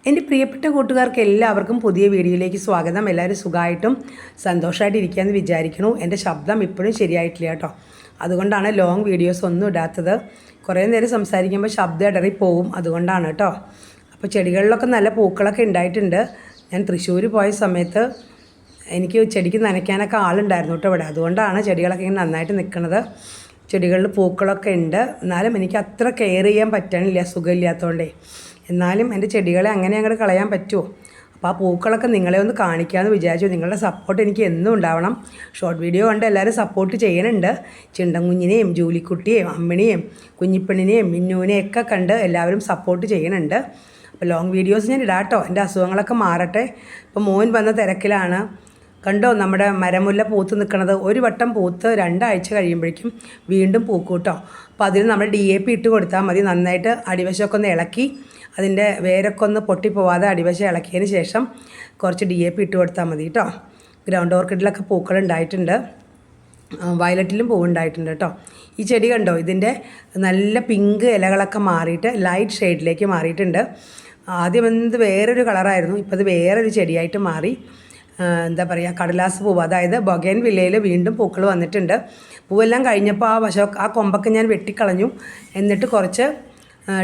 എൻ്റെ പ്രിയപ്പെട്ട കൂട്ടുകാർക്ക് എല്ലാവർക്കും പുതിയ വീഡിയോയിലേക്ക് സ്വാഗതം. എല്ലാവരും സുഖമായിട്ടും സന്തോഷമായിട്ട് ഇരിക്കുകയെന്ന് വിചാരിക്കുന്നു. എൻ്റെ ശബ്ദം ഇപ്പോഴും ശരിയായിട്ടില്ല കേട്ടോ, അതുകൊണ്ടാണ് ലോങ് വീഡിയോസ് ഒന്നും ഇടാത്തത്. കുറേ നേരം സംസാരിക്കുമ്പോൾ ശബ്ദം ഇടറി പോവും, അതുകൊണ്ടാണ് കേട്ടോ. അപ്പോൾ ചെടികളിലൊക്കെ നല്ല പൂക്കളൊക്കെ ഉണ്ടായിട്ടുണ്ട്. ഞാൻ തൃശ്ശൂർ പോയ സമയത്ത് എനിക്ക് ചെടിക്ക് നനയ്ക്കാനൊക്കെ ആളുണ്ടായിരുന്നു കേട്ടോ ഇവിടെ, അതുകൊണ്ടാണ് ചെടികളൊക്കെ ഇങ്ങനെ നന്നായിട്ട് നിൽക്കുന്നത്. ചെടികളിൽ പൂക്കളൊക്കെ ഉണ്ട്, എന്നാലും എനിക്ക് അത്ര കെയർ ചെയ്യാൻ പറ്റണില്ല, സുഖമില്ലാത്തതുകൊണ്ടേ. എന്നാലും എൻ്റെ ചെടികളെ അങ്ങനെ അങ്ങോട്ട് കളയാൻ പറ്റുമോ? അപ്പോൾ ആ പൂക്കളൊക്കെ നിങ്ങളെ ഒന്ന് കാണിക്കാമെന്ന് വിചാരിച്ചു. നിങ്ങളുടെ സപ്പോർട്ട് എനിക്ക് എന്നും ഉണ്ടാവണം. ഷോർട്ട് വീഡിയോ കണ്ട് എല്ലാവരും സപ്പോർട്ട് ചെയ്യുന്നുണ്ട്. ചിണ്ടൻകുഞ്ഞിനെയും ജൂലിക്കുട്ടിയെയും അമ്മിണിയെയും കുഞ്ഞിപ്പെണ്ണിനെയും മിന്നുവിനെയൊക്കെ കണ്ട് എല്ലാവരും സപ്പോർട്ട് ചെയ്യുന്നുണ്ട്. അപ്പോൾ ലോങ് വീഡിയോസ് ഞാൻ ഇടാം കേട്ടോ, എൻ്റെ അസുഖങ്ങളൊക്കെ മാറട്ടെ. ഇപ്പോൾ മോൻ വന്ന തിരക്കിലാണ്. കണ്ടോ നമ്മുടെ മരമുല്ല പൂത്ത് നിൽക്കുന്നത്? ഒരു വട്ടം പൂത്ത് 2 ആഴ്ച കഴിയുമ്പോഴേക്കും വീണ്ടും പൂക്കും കേട്ടോ. അപ്പോൾ അതിന് നമ്മൾ DAP ഇട്ട് കൊടുത്താൽ മതി. നന്നായിട്ട് അടിവശമൊക്കെ ഒന്ന് ഇളക്കി, അതിൻ്റെ വേരൊക്കെ ഒന്ന് പൊട്ടിപ്പോവാതെ അടിവശം ഇളക്കിയതിന് ശേഷം കുറച്ച് DAP ഇട്ട് കൊടുത്താൽ മതി കേട്ടോ. ഗ്രൗണ്ട് ഓർക്കിഡിലൊക്കെ പൂക്കളുണ്ടായിട്ടുണ്ട്, വയലറ്റിലും പൂവുണ്ടായിട്ടുണ്ട് കേട്ടോ. ഈ ചെടി കണ്ടോ, ഇതിൻ്റെ നല്ല പിങ്ക് ഇലകളൊക്കെ മാറിയിട്ട് ലൈറ്റ് ഷെയ്ഡിലേക്ക് മാറിയിട്ടുണ്ട്. ആദ്യം എന്ത് വേറൊരു കളറായിരുന്നു, ഇപ്പോൾ അത് വേറൊരു ചെടിയായിട്ട് മാറി. എന്താ പറയുക, കടലാസ് പൂവ്, അതായത് ബൊഗൈൻവില്ലയിൽ വീണ്ടും പൂക്കൾ വന്നിട്ടുണ്ട്. പൂവെല്ലാം കഴിഞ്ഞപ്പോൾ ആ കൊമ്പൊക്കെ ഞാൻ വെട്ടിക്കളഞ്ഞു. എന്നിട്ട് കുറച്ച്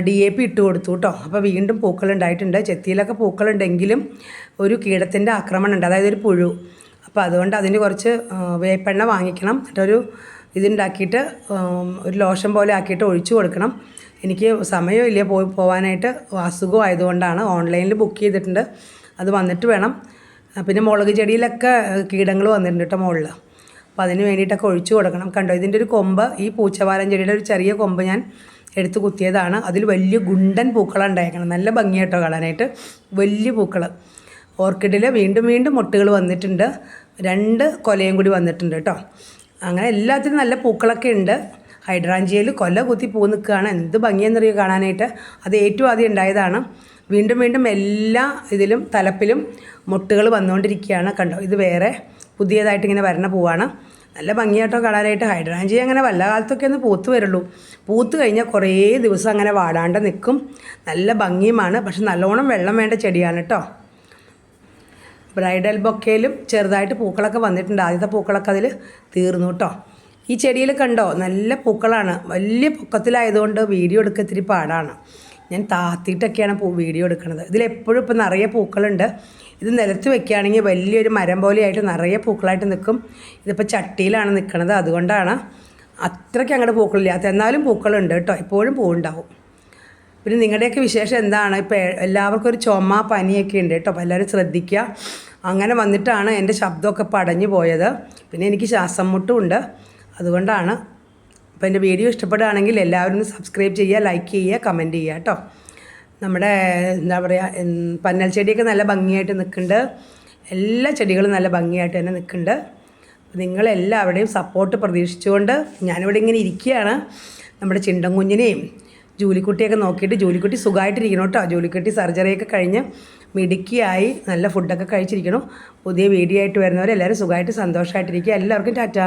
DAP ഇട്ട് കൊടുത്തു കേട്ടോ. അപ്പോൾ വീണ്ടും പൂക്കളുണ്ടായിട്ടുണ്ട്. ചെത്തിയിലൊക്കെ പൂക്കളുണ്ടെങ്കിലും ഒരു കീടത്തിൻ്റെ ആക്രമണം ഉണ്ട്, അതായത് ഒരു പുഴു. അപ്പോൾ അതുകൊണ്ട് അതിന് കുറച്ച് വേപ്പെണ്ണ വാങ്ങിക്കണം, എന്നിട്ടൊരു ഇതുണ്ടാക്കിയിട്ട് ഒരു ലോഷൻ പോലെ ആക്കിയിട്ട് ഒഴിച്ചു കൊടുക്കണം. എനിക്ക് സമയമില്ല പോകാനായിട്ട്, അസുഖം ആയതുകൊണ്ടാണ്. ഓൺലൈനിൽ ബുക്ക് ചെയ്തിട്ടുണ്ട്, അത് വന്നിട്ട് വേണം. പിന്നെ മുളക് ചെടിയിലൊക്കെ കീടങ്ങൾ വന്നിട്ടുണ്ട് കേട്ടോ മുകളിൽ, അപ്പോൾ അതിന് വേണ്ടിയിട്ടൊക്കെ ഒഴിച്ചു കൊടുക്കണം. കണ്ടോ, ഇതിൻ്റെ ഒരു കൊമ്പ്, ഈ പൂച്ചവാലൻ ചെടിയുടെ ഒരു ചെറിയ കൊമ്പ് ഞാൻ എടുത്ത് കുത്തിയതാണ്. അതിൽ വലിയ ഗുണ്ടൻ പൂക്കളാണ് ഉണ്ടായിരിക്കണം, നല്ല ഭംഗിയായിട്ടോ കാണാനായിട്ട്, വലിയ പൂക്കൾ. ഓർക്കിഡിൽ വീണ്ടും വീണ്ടും മൊട്ടുകൾ വന്നിട്ടുണ്ട്, 2 കൊലയും കൂടി വന്നിട്ടുണ്ട് കേട്ടോ. അങ്ങനെ എല്ലാത്തിനും നല്ല പൂക്കളൊക്കെ ഉണ്ട്. ഹൈഡ്രാഞ്ചിയയിൽ കൊല കുത്തി പൂ നിൽക്കുകയാണ്, എന്ത് ഭംഗിയെന്നറിയുക കാണാനായിട്ട്. അത് ഏറ്റവും ആദ്യം ഉണ്ടായതാണ്. വീണ്ടും വീണ്ടും എല്ലാ ഇതിലും തലപ്പിലും മൊട്ടുകൾ വന്നുകൊണ്ടിരിക്കുകയാണ്. കണ്ടോ, ഇത് വേറെ പുതിയതായിട്ട് ഇങ്ങനെ വരണ പൂവാണ്. നല്ല ഭംഗിയായിട്ടോ കാണാനായിട്ട്. ഹൈഡ്രാഞ്ചിയ അങ്ങനെ വല്ല കാലത്തൊക്കെ ഒന്ന് പൂത്ത് വരുള്ളൂ. പൂത്ത് കഴിഞ്ഞാൽ കുറേ ദിവസം അങ്ങനെ വാടാണ്ട് നിൽക്കും, നല്ല ഭംഗിയുമാണ്. പക്ഷെ നല്ലോണം വെള്ളം വേണ്ട ചെടിയാണ് കേട്ടോ. ബ്രൈഡൽ ബൊക്കയിലും ചെറുതായിട്ട് പൂക്കളൊക്കെ വന്നിട്ടുണ്ട്. ആദ്യത്തെ പൂക്കളൊക്കെ അതിൽ തീർന്നു കേട്ടോ. ഈ ചെടിയിൽ കണ്ടോ, നല്ല പൂക്കളാണ്. വലിയ പൊക്കത്തിലായതുകൊണ്ട് വീഡിയോ എടുക്കാൻ ഇത്തിരി പാടാണ്. ഞാൻ താത്തിയിട്ടൊക്കെയാണ് വീഡിയോ എടുക്കുന്നത്. ഇതിലെപ്പോഴും ഇപ്പോൾ നിറയെ പൂക്കളുണ്ട്. ഇത് നിലത്ത് വെക്കുകയാണെങ്കിൽ വലിയൊരു മരം പോലെയായിട്ട് നിറയെ പൂക്കളായിട്ട് നിൽക്കും. ഇതിപ്പോൾ ചട്ടിയിലാണ് നിൽക്കുന്നത്, അതുകൊണ്ടാണ് അത്രയ്ക്ക് അങ്ങോട്ട് പൂക്കളില്ലാത്ത. എന്നാലും പൂക്കളുണ്ട് കേട്ടോ, എപ്പോഴും പൂവുണ്ടാവും. പിന്നെ നിങ്ങളുടെയൊക്കെ വിശേഷം എന്താണ്? ഇപ്പോൾ എല്ലാവർക്കും ഒരു ചുമ പനിയൊക്കെ ഉണ്ട് കേട്ടോ, അപ്പോൾ എല്ലാവരും ശ്രദ്ധിക്കുക. അങ്ങനെ വന്നിട്ടാണ് എൻ്റെ ശബ്ദമൊക്കെ പടഞ്ഞു പോയത്. പിന്നെ എനിക്ക് ശ്വാസം മുട്ടും ഉണ്ട്, അതുകൊണ്ടാണ്. അപ്പോൾ എൻ്റെ വീഡിയോ ഇഷ്ടപ്പെടുകയാണെങ്കിൽ എല്ലാവരും ഒന്ന് സബ്സ്ക്രൈബ് ചെയ്യുക, ലൈക്ക് ചെയ്യുക, കമൻറ്റ് ചെയ്യുക കേട്ടോ. നമ്മുടെ എന്താ പറയുക, പന്നൽ ചെടിയൊക്കെ നല്ല ഭംഗിയായിട്ട് നിൽക്കുന്നുണ്ട്. എല്ലാ ചെടികളും നല്ല ഭംഗിയായിട്ട് തന്നെ നിൽക്കുന്നുണ്ട്. നിങ്ങളെല്ലാവരുടെയും സപ്പോർട്ട് പ്രതീക്ഷിച്ചുകൊണ്ട് ഞാനിവിടെ ഇങ്ങനെ ഇരിക്കുകയാണ്. നമ്മുടെ ചിണ്ടൻകുഞ്ഞിനെയും ജൂലിക്കുട്ടിയൊക്കെ നോക്കിയിട്ട്, ജൂലിക്കുട്ടി സുഖമായിട്ടിരിക്കണം കേട്ടോ. ജൂലിക്കുട്ടി സർജറിയൊക്കെ കഴിഞ്ഞ് മിടുക്കിയായി നല്ല ഫുഡൊക്കെ കഴിച്ചിരിക്കണം. പുതിയ വീഡിയോ ആയിട്ട് വരുന്നവരെല്ലാവരും സുഖമായിട്ട് സന്തോഷമായിട്ടിരിക്കുക. എല്ലാവർക്കും ടാറ്റ.